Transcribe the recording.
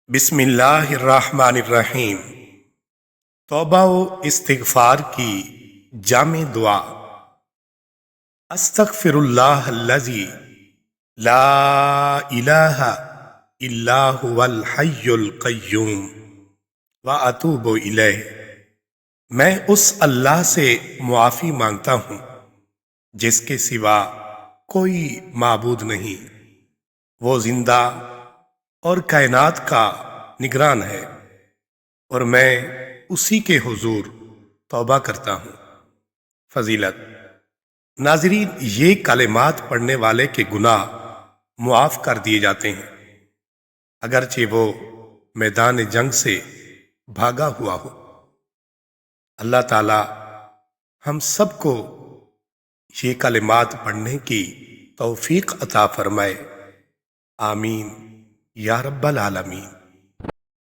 بسم اللہ الرحمن الرحیم۔ توبہ و استغفار کی جامع دعا۔ استغفر اللہ الذی لا الہ الا هو الحی القیوم واتوب الیہ۔ میں اس اللہ سے معافی مانگتا ہوں جس کے سوا کوئی معبود نہیں، وہ زندہ اور کائنات کا نگران ہے، اور میں اسی کے حضور توبہ کرتا ہوں۔ فضیلت: ناظرین، یہ کلمات پڑھنے والے کے گناہ معاف کر دیے جاتے ہیں، اگرچہ وہ میدان جنگ سے بھاگا ہوا ہو۔ اللہ تعالی ہم سب کو یہ کلمات پڑھنے کی توفیق عطا فرمائے، آمین یا رب العالمین۔